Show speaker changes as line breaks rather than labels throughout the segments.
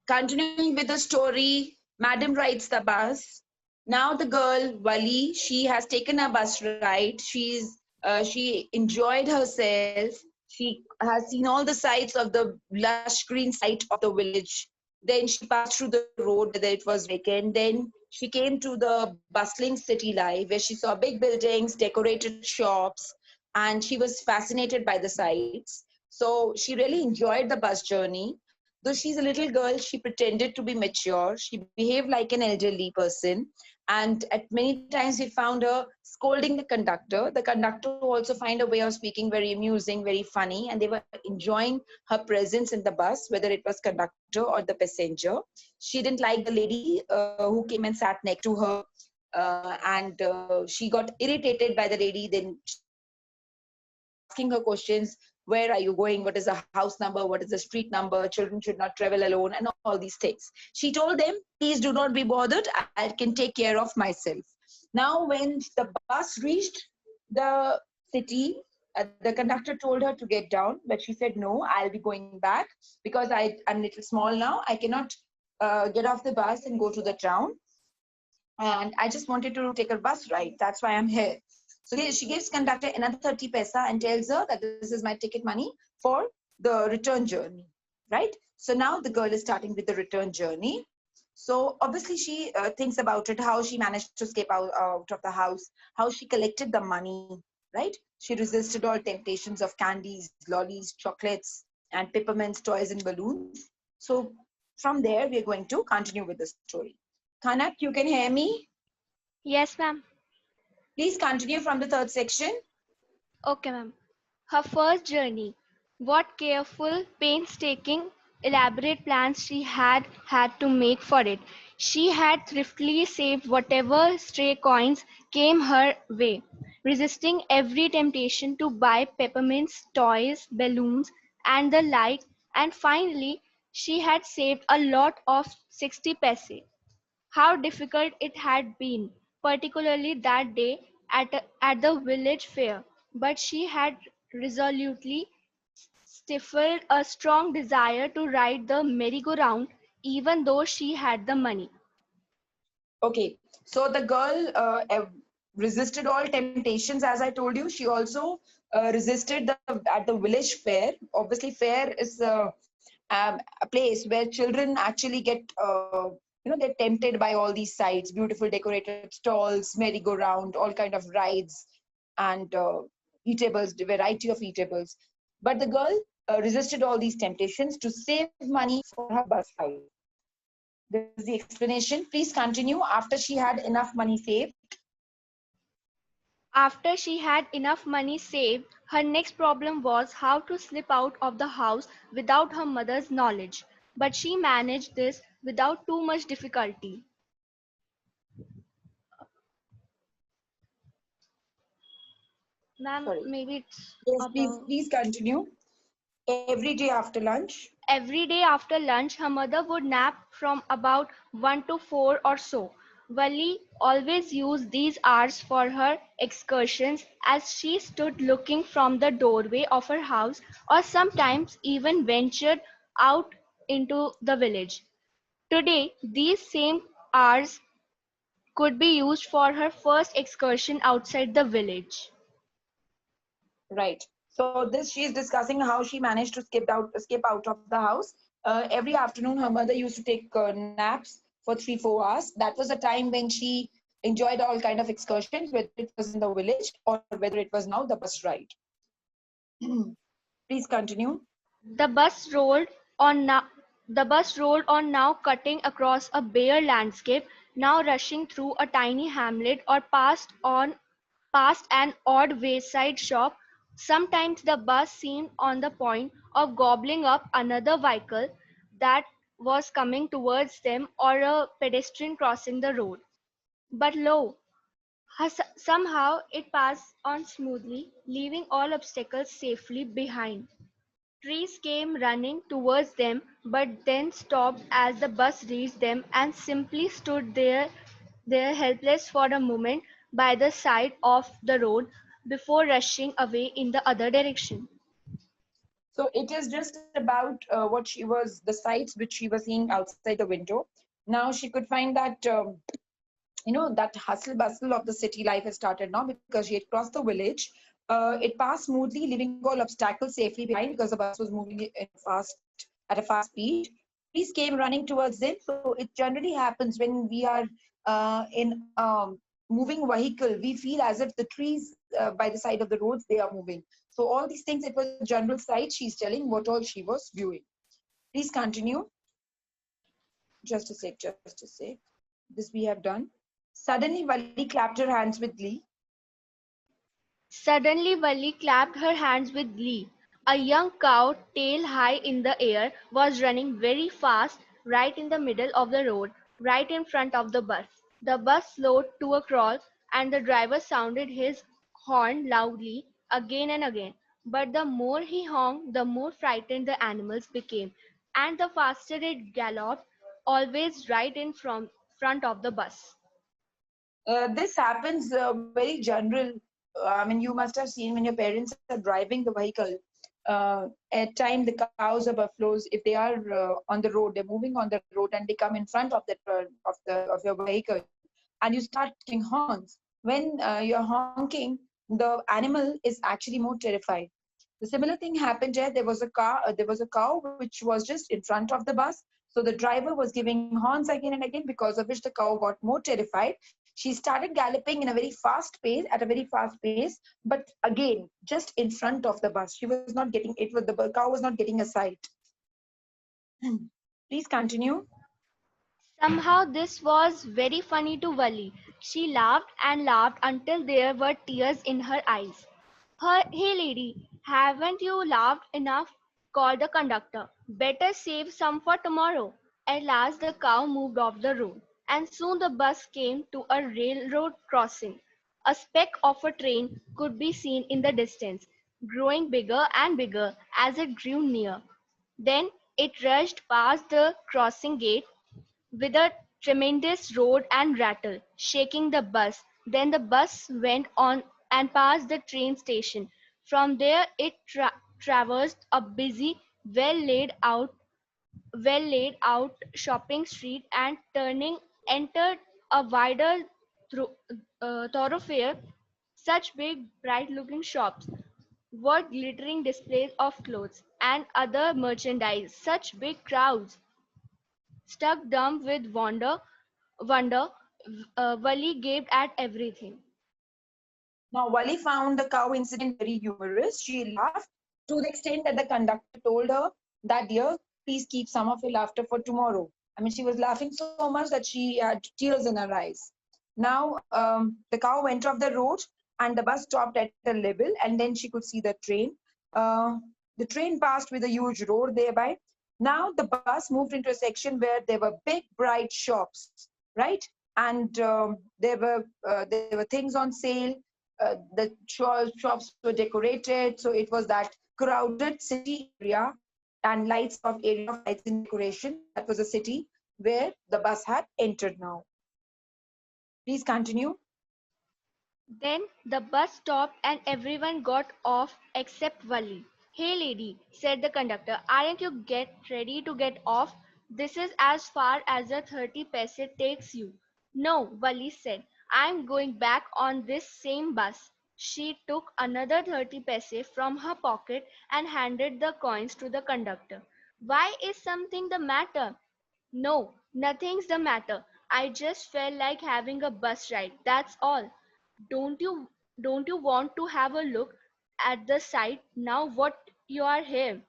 Continuing with the story, Madam rides the bus. Now the girl Wali, she has taken a bus ride. She enjoyed herself. She has seen all the sights of the lush green site of the village. Then she passed through the road whether it was vacant. Then she came to the bustling city life where she saw big buildings, decorated shops, and she was fascinated by the sights. So she really enjoyed the bus journey. Though she's a little girl, she pretended to be mature. She behaved like an elderly person. And at many times, we found her scolding the conductor. The conductor also find a way of speaking very amusing, very funny, and they were enjoying her presence in the bus, whether it was conductor or the passenger. She didn't like the lady who came and sat next to her, and she got irritated by the lady. Then asking her questions, where are you going, what is the house number, what is the street number, children should not travel alone, and all these things. She told them, please do not be bothered, I can take care of myself. Now when the bus reached the city, the conductor told her to get down, but she said, no, I'll be going back because I'm a little small now, I cannot get off the bus and go to the town, and I just wanted to take a bus ride. That's why I'm here. So she gives conductor another 30 paisa and tells her that this is my ticket money for the return journey, right? So now the girl is starting with the return journey. So obviously she thinks about it, how she managed to escape out of the house, how she collected the money, right? She resisted all temptations of candies, lollies, chocolates, and peppermints, toys, and balloons. So from there, we're going to continue with the story. Kanak, you can hear me?
Yes, ma'am.
Please continue from the third section.
Okay, ma'am. Her first journey. What careful, painstaking, elaborate plans she had to make for it. She had thriftily saved whatever stray coins came her way, resisting every temptation to buy peppermints, toys, balloons, and the like, and finally she had saved a lot of 60 paise. How difficult it had been, particularly that day at the village fair, but she had resolutely stifled a strong desire to ride the merry-go-round, even though she had the money.
Okay, so the girl resisted all temptations, as I told you. She also resisted at the village fair. Obviously, fair is a place where children actually get tempted by all these sights, beautiful decorated stalls, merry-go-round, all kind of rides, and eatables, the variety of eatables. But the girl resisted all these temptations to save money for her bus ride. This is the explanation. Please continue. After she had enough money saved.
After she had enough money saved, her next problem was how to slip out of the house without her mother's knowledge. But she managed this without too much difficulty. Ma'am,
Sorry.
maybe it's
Yes,
about
please continue. Every day after lunch.
every day after lunch, her mother would nap from about 1 to 4 or so. Wali always used these hours for her excursions as she stood looking from the doorway of her house or sometimes even ventured out into the village. Today, these same hours could be used for her first excursion outside the village.
Right. So this she is discussing how she managed to escape out of the house. Every afternoon, her mother used to take naps for 3 4 hours. That was a time when she enjoyed all kind of excursions, whether it was in the village or whether it was now the bus ride. Please continue.
The bus rolled on now the bus rolled on now cutting across a bare landscape, now rushing through a tiny hamlet or past an odd wayside shop. Sometimes the bus seemed on the point of gobbling up another vehicle that was coming towards them or a pedestrian crossing the road. But lo, somehow it passed on smoothly, leaving all obstacles safely behind. Trees came running towards them, but then stopped as the bus reached them and simply stood there helpless for a moment by the side of the road before rushing away in the other direction.
So it is just about what she was, the sights which she was seeing outside the window. Now she could find that, that hustle bustle of the city life has started now because she had crossed the village. It passed smoothly, leaving all obstacles safely behind because the bus was moving at a fast speed. Trees came running towards them. So it generally happens when we are in moving vehicle, we feel as if the trees by the side of the roads, they are moving. So all these things, it was a general sight. She's telling what all she was viewing. Please continue. Just a sec, just a sec. This we have done. Suddenly, Vali clapped her hands with glee.
Suddenly Valli clapped her hands with glee. A young cow, tail high in the air, was running very fast right in the middle of the road, right in front of the bus. The bus slowed to a crawl, and the driver sounded his horn loudly again and again. But the more he honked, the more frightened the animals became, and the faster it galloped, always right in front of the bus.
This happens very general. I mean, you must have seen when your parents are driving the vehicle. At time, the cows or buffaloes, if they are on the road, they're moving on the road and they come in front of of your vehicle, and you start giving horns. When you're honking, the animal is actually more terrified. The similar thing happened here. There was a cow which was just in front of the bus. So the driver was giving horns again and again, because of which the cow got more terrified. She started galloping in a very fast pace, at a very fast pace, but again, just in front of the bus. She was not getting it. The cow was not getting a sight. Please continue.
Somehow this was very funny to Valli. She laughed and laughed until there were tears in her eyes. Hey lady, haven't you laughed enough? Called the conductor. Better save some for tomorrow. At last the cow moved off the road, and soon the bus came to a railroad crossing. A speck of a train could be seen in the distance, growing bigger and bigger as it drew near. Then it rushed past the crossing gate with a tremendous roar and rattle, shaking the bus. Then the bus went on and passed the train station. From there it traversed a busy, well laid out shopping street and turning entered a wider thro- thoroughfare. Such big, bright-looking shops were glittering displays of clothes and other merchandise. Such big crowds. Struck dumb with wonder, Wally gaped at everything.
Now, Wali found the cow incident very humorous. She laughed to the extent that the conductor told her that, dear, please keep some of your laughter for tomorrow. I mean, she was laughing so much that she had tears in her eyes. Now, the cow went off the road and the bus stopped at a level, and then she could see the train. Uh, the train passed with a huge roar thereby. Now, the bus moved into a section where there were big, bright shops, right? And there were things on sale. The shops were decorated, so it was that crowded city area and lights of area of lights and decoration. That was a city where the bus had entered now. Please continue.
Then the bus stopped and everyone got off except Wally. Hey lady, said the conductor, aren't you get ready to get off? This is as far as the 30 paise takes you. No, Wally said, I'm going back on this same bus. She took another 30 paise from her pocket and handed the coins to the conductor. Why is something the matter? No, nothing's the matter. I just felt like having a bus ride, that's all. Don't you don't you want to have a look at the site now what you are here?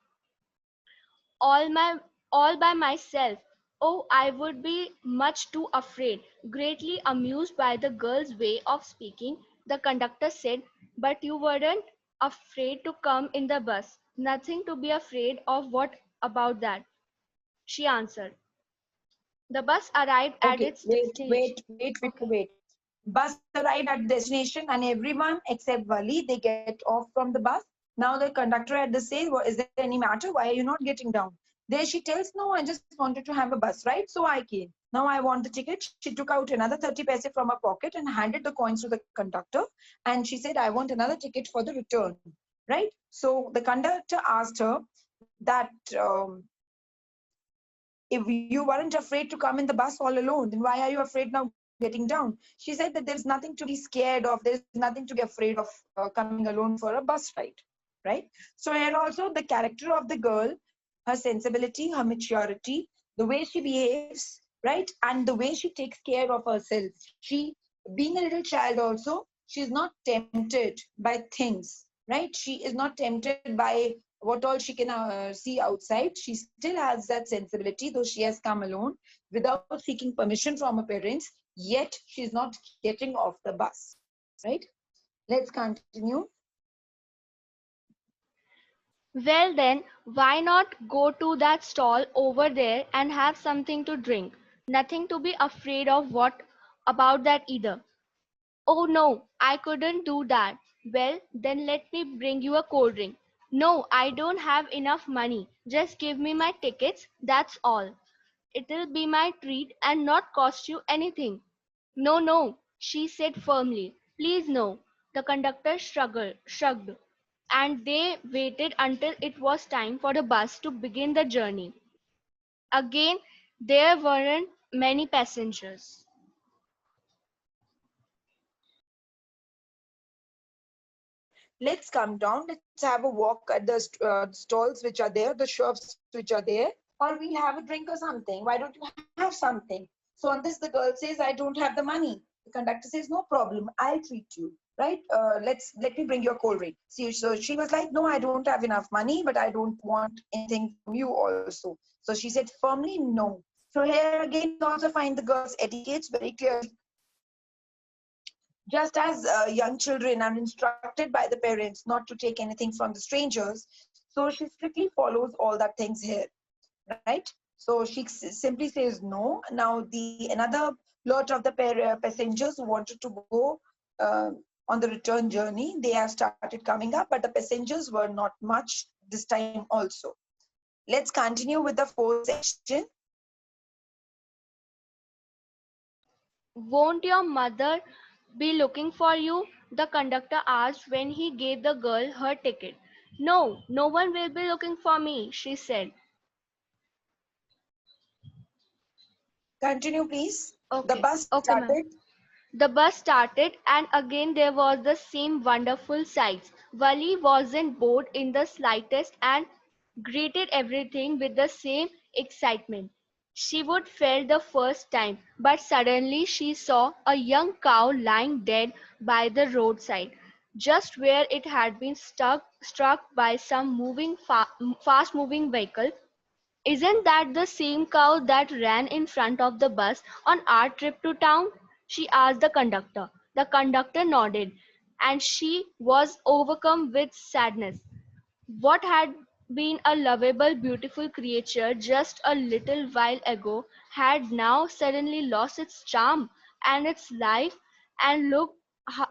All my all by myself. Oh, I would be much too afraid. Greatly amused by the girl's way of speaking, the conductor said, but you weren't afraid to come in the bus. Nothing to be afraid of, what about that? She answered. The bus arrived at
Okay,
its destination.
wait. Bus arrived at destination, and everyone except Wali, they get off from the bus. Now the conductor at the says, well, is there any matter? Why are you not getting down? There she tells, no, I just wanted to have a bus ride, so I came. Now I want the ticket. She took out another 30 paise from her pocket and handed the coins to the conductor. And she said, I want another ticket for the return. right? So the conductor asked her that if you weren't afraid to come in the bus all alone, then why are you afraid now getting down? She said that there is nothing to be scared of, there is nothing to be afraid of coming alone for a bus ride, right? So here also the character of the girl, her sensibility, her maturity, the way she behaves, right? And the way she takes care of herself. She, being a little child also, she's not tempted by things, right? She is not tempted by what all she can see outside. She still has that sensibility, though she has come alone without seeking permission from her parents, yet she's not getting off the bus, right? Let's continue.
Well then, why not go to that stall over there and have something to drink? Nothing to be afraid of what about that either. Oh no, I couldn't do that. Well, then let me bring you a cold drink. No, I don't have enough money. Just give me my tickets, that's all. It'll be my treat and not cost you anything. No, no, she said firmly. Please no. The conductor shrugged, and they waited until it was time for the bus to begin the journey. Again, there weren't many passengers.
Let's come down. Let's have a walk at the stalls which are there, the shops which are there, or we'll have a drink or something. Why don't you have something? So on this, the girl says, I don't have the money. The conductor says, no problem, I'll treat you, right? Let me bring you a cold drink. See, so she was like, no, I don't have enough money, but I don't want anything from you also. So she said firmly, no. So here again, we also find the girl's etiquettes very clearly. Just as young children are instructed by the parents not to take anything from the strangers, so she strictly follows all that things here, right? So she simply says no. Now the another lot of the passengers who wanted to go uh, on the return journey, they have started coming up, but the passengers were not much this time also. Let's continue with the fourth section.
Won't your mother be looking for you? The conductor asked when he gave the girl her ticket. No, no one will be looking for me, she said.
Continue, please. The
Okay,
bus
okay, ma'am.
started.
The bus started, and again there was the same wonderful sights. Wally wasn't bored in the slightest and greeted everything with the same excitement she would felt the first time. But suddenly she saw a young cow lying dead by the roadside, just where it had been struck by some fast-moving vehicle. "Isn't that the same cow that ran in front of the bus on our trip to town?" she asked the conductor. The conductor nodded, and she was overcome with sadness. What had been a lovable, beautiful creature just a little while ago had now suddenly lost its charm and its life, and looked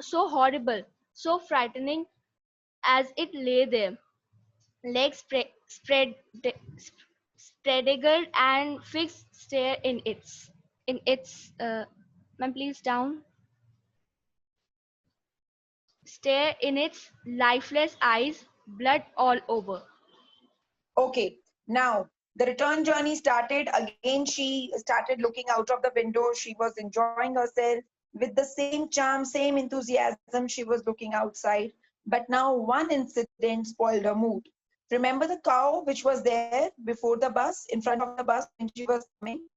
so horrible, so frightening as it lay there, legs spread and fixed in its ma'am, please down, stare in its lifeless eyes, blood all over.
Okay, now the return journey started. Again, she started looking out of the window. She was enjoying herself with the same charm, same enthusiasm. She was looking outside. But now one incident spoiled her mood. Remember the cow which was there before the bus, in front of the bus when she was coming?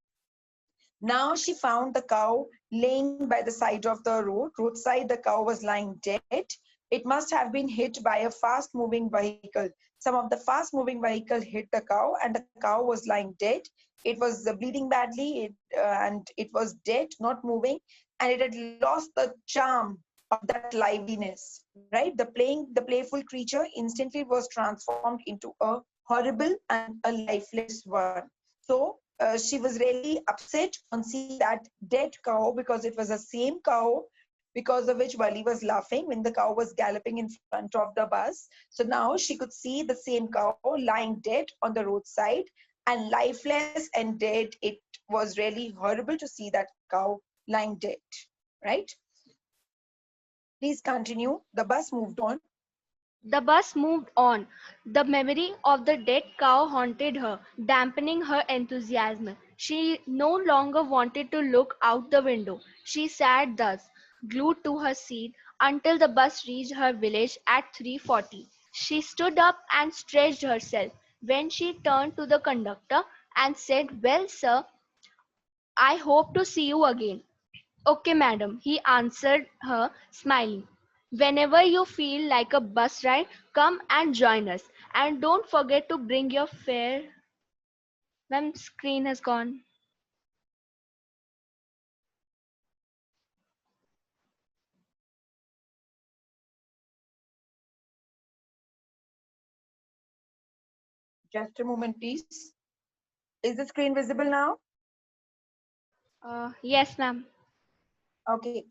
Now she found the cow laying by the side of the roadside. The cow was lying dead. It must have been hit by a fast moving vehicle. Some of the fast moving vehicle hit the cow, and the cow was lying dead. It was bleeding badly, and it was dead, not moving, and it had lost the charm of that liveliness, right? The playful creature instantly was transformed into a horrible and a lifeless one. So she was really upset on seeing that dead cow, because it was the same cow because of which Wali was laughing when the cow was galloping in front of the bus. So now she could see the same cow lying dead on the roadside, and lifeless and dead. It was really horrible to see that cow lying dead, right? Please continue. The bus moved on.
The bus moved on. The memory of the dead cow haunted her, dampening her enthusiasm. She no longer wanted to look out the window. She sat thus, glued to her seat, until the bus reached her village at 3:40. She stood up and stretched herself. When she turned to the conductor and said, "Well, sir, I hope to see you again." "Okay, madam," he answered her, smiling. "Whenever you feel like a bus ride, come and join us. And don't forget to bring your fare." Ma'am, screen has gone.
Just a moment, please. Is the screen visible now?
Yes, ma'am.
Okay.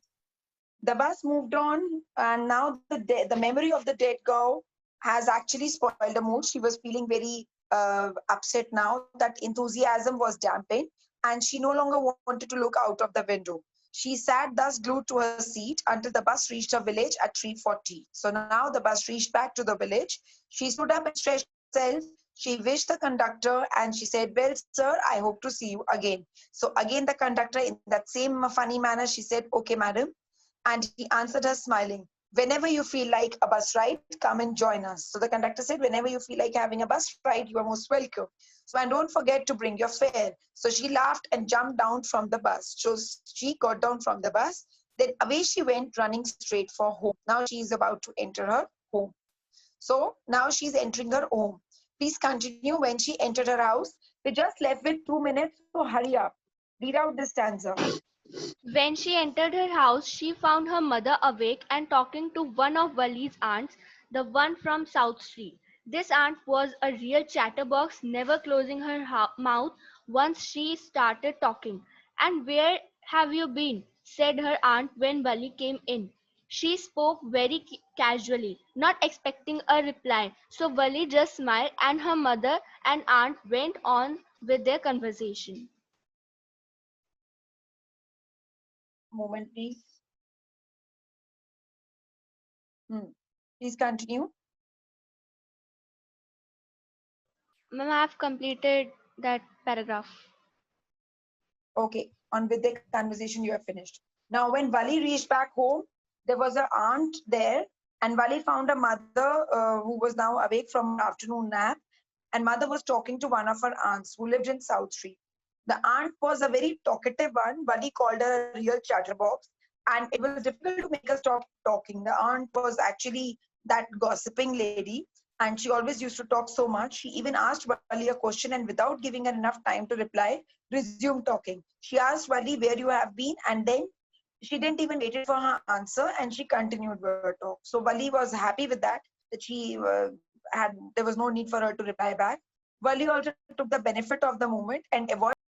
The bus moved on, and now the memory of the dead cow has actually spoiled the mood. She was feeling very upset now that enthusiasm was dampened, and she no longer wanted to look out of the window. She sat thus glued to her seat until the bus reached her village at 3:40. So now the bus reached back to the village. She stood up and stretched herself. She wished the conductor and she said, "Well, sir, I hope to see you again." So again, the conductor, in that same funny manner, she said, "Okay, madam." And he answered her smiling, "Whenever you feel like a bus ride, come and join us." So the conductor said, "Whenever you feel like having a bus ride, you are most welcome. So, and don't forget to bring your fare." So she laughed and jumped down from the bus. So she got down from the bus. Then away she went, running straight for home. Now she is about to enter her home. So now she's entering her home. Please continue. When she entered her house, we just left with 2 minutes, so hurry up. Read out the stanza.
When she entered her house, she found her mother awake and talking to one of Wali's aunts, the one from South Street. This aunt was a real chatterbox, never closing her mouth once she started talking. "And where have you been?" said her aunt when Wali came in. She spoke very casually, not expecting a reply, so Wali just smiled and her mother and aunt went on with their conversation.
Moment, please. Hmm. Please continue.
Ma'am, I have completed that paragraph.
Okay, on with the conversation you have finished. Now, when Vali reached back home, there was an aunt there, and Vali found a mother who was now awake from her afternoon nap, and mother was talking to one of her aunts who lived in South Street. The aunt was a very talkative one. Vali called her a real chatterbox, and it was difficult to make her stop talking. The aunt was actually that gossiping lady, and she always used to talk so much. She even asked Vali a question, and without giving her enough time to reply, resumed talking. She asked Vali where you have been, and then she didn't even wait for her answer, and she continued her talk. So Vali was happy with that, that she had, there was no need for her to reply back. Vali also took the benefit of the moment and avoided